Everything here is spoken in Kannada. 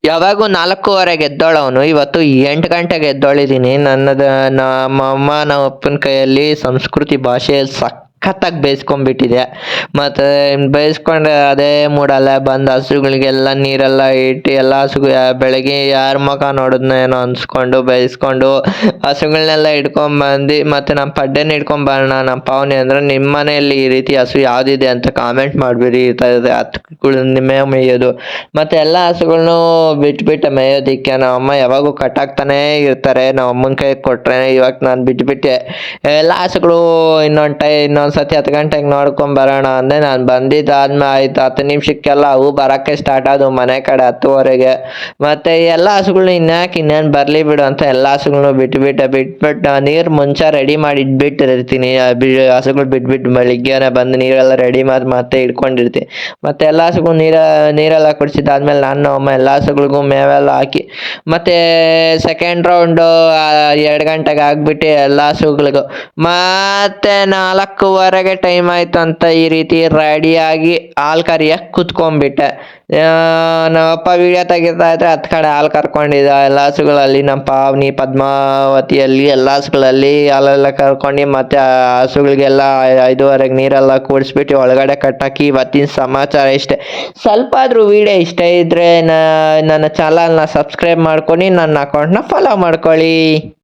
ಯಾವಾಗೂ 4:15ಗೆ ಎದ್ದೋಳವನು, ಇವತ್ತು 8 ಗಂಟೆಗೆ ಎದ್ದೊಳಿದ್ದೀನಿ. ನಮ್ಮ ಅಮ್ಮ ನಮ್ಮ ಅಪ್ಪನ ಕೈಯಲ್ಲಿ ಸಂಸ್ಕೃತಿ ಭಾಷೆಯಲ್ಲಿ ಸಖತ್ತಾಗಿ ಬೇಯಿಸ್ಕೊಂಡ್ಬಿಟ್ಟಿದೆ. ಮತ್ತು ಬೇಯಿಸ್ಕೊಂಡ್ರೆ ಅದೇ ಮೂಡಲ್ಲೇ ಬಂದು ಹಸುಗಳಿಗೆಲ್ಲ ನೀರೆಲ್ಲ ಇಟ್ಟು ಎಲ್ಲ ಬೆಳಗ್ಗೆ ಯಾರ ಮುಖ ನೋಡಿದ್ನೋ ಏನೋ ಅನ್ಸ್ಕೊಂಡು ಬೇಯಿಸ್ಕೊಂಡು ಹಸುಗಳನ್ನೆಲ್ಲ ಹಿಡ್ಕೊಂಬಂದು ಮತ್ತು ನಮ್ಮ ಪಡ್ಡೆನ ಹಿಡ್ಕೊಂಬರೋಣ ನಮ್ಮ ಪಾವನಿ ಅಂದರೆ, ನಿಮ್ಮ ಮನೆಯಲ್ಲಿ ಈ ರೀತಿ ಹಸು ಯಾವುದಿದೆ ಅಂತ ಕಾಮೆಂಟ್ ಮಾಡಿಬಿಡಿ. ಈ ಥರದ ಹಸುಗಳನ್ನ ಮೇಯೋದು ಮತ್ತು ಎಲ್ಲ ಹಸುಗಳ್ನೂ ಬಿಟ್ಬಿಟ್ಟೆ ಮೇಯೋದಕ್ಕೆ. ನಮ್ಮಮ್ಮ ಯಾವಾಗೂ ಕಟ್ಟಾಕ್ತಾನೇ ಇರ್ತಾರೆ, ನಮ್ಮ ಅಮ್ಮನ ಕೈ ಕೊಟ್ಟರೆ. ಇವಾಗ ನಾನು ಬಿಟ್ಬಿಟ್ಟೆ ಎಲ್ಲ ಹಸುಗಳು. ಇನ್ನೊಂದು ಸತಿ 10 ಗಂಟೆಗೆ ನೋಡ್ಕೊಂಬರೋಣ ಅಂದೆ. ನಾನು ಬಂದಿದ್ದಾದ್ಮೇಲೆ ಆಯ್ತು 10 ನಿಮಿಷಕ್ಕೆಲ್ಲ ಅವು ಬರೋಕ್ಕೆ ಸ್ಟಾರ್ಟ್ ಆದವು ಮನೆ ಕಡೆ 10:15ಗೆ. ಮತ್ತು ಎಲ್ಲ ಹಸುಗಳ್ನ ಇನ್ನೇನು ಬರಲಿ ಬಿಡು ಅಂತ ಎಲ್ಲ ಹಸುಗಳ್ನು ಬಿಟ್ಬಿಟ್ಟು ನೀರು ಮುಂಚೆ ರೆಡಿ ಮಾಡಿ ಇಟ್ಬಿಟ್ಟಿರ್ತೀನಿ. ಹಸುಗಳು ಬಿಟ್ಬಿಟ್ಟು ಬೆಳಿಗ್ಗೆನೆ ಬಂದು ನೀರೆಲ್ಲ ರೆಡಿ ಮಾಡಿ ಮತ್ತೆ ಇಟ್ಕೊಂಡಿರ್ತೀನಿ. ಮತ್ತು ಎಲ್ಲ ಹಸುಗಳು ನೀರೆಲ್ಲ ಕುಡಿಸಿದ್ದಾದ್ಮೇಲೆ ನಾನು ಅಮ್ಮ ಎಲ್ಲ ಹಸುಗಳಿಗೂ ಮೇವೆಲ್ಲ ಹಾಕಿ ಮತ್ತು ಸೆಕೆಂಡ್ ರೌಂಡು 2 ಗಂಟೆಗೆ ಆಗಿಬಿಟ್ಟು ಎಲ್ಲ ಹಸುಗಳಿಗೂ ಮತ್ತೆ 4:15ಗೆ ಟೈಮ್ ಆಯಿತು ಅಂತ ಈ ರೀತಿ ರೆಡಿಯಾಗಿ ಹಾಲು ಕರಿಯಕ್ಕೆ ಕುತ್ಕೊಂಡ್ಬಿಟ್ಟೆ. ನಮ್ಮಪ್ಪ ವೀಡಿಯೋ ತೆಗಿತಾ ಇದ್ರೆ ಹತ್ತು ಕಡೆ ಹಾಲು ಕರ್ಕೊಂಡಿದ್ದ ಎಲ್ಲ ಹಸುಗಳಲ್ಲಿ. ನಮ್ಮ ಪಾವನಿ ಪದ್ಮಾವತಿಯಲ್ಲಿ ಎಲ್ಲ ಹಸುಗಳಲ್ಲಿ ಹಾಲೆಲ್ಲ ಕರ್ಕೊಂಡು ಮತ್ತು ಹಸುಗಳಿಗೆಲ್ಲ 5:15ಗೆ ನೀರೆಲ್ಲ ಕೂಡಿಸ್ಬಿಟ್ಟು ಒಳಗಡೆ ಕಟ್ಟಾಕಿ. ಇವತ್ತಿನ ಸಮಾಚಾರ ಇಷ್ಟೇ. ಸ್ವಲ್ಪ ಆದರೂ ವೀಡಿಯೋ ಇಷ್ಟ ಇದ್ದರೆ ನನ್ನ ಚಾನಲ್ನ ಸಬ್ಸ್ಕ್ರೈಬ್ ಮಾಡ್ಕೊಂಡು ನನ್ನ ಅಕೌಂಟ್ನ ಫಾಲೋ ಮಾಡ್ಕೊಳ್ಳಿ.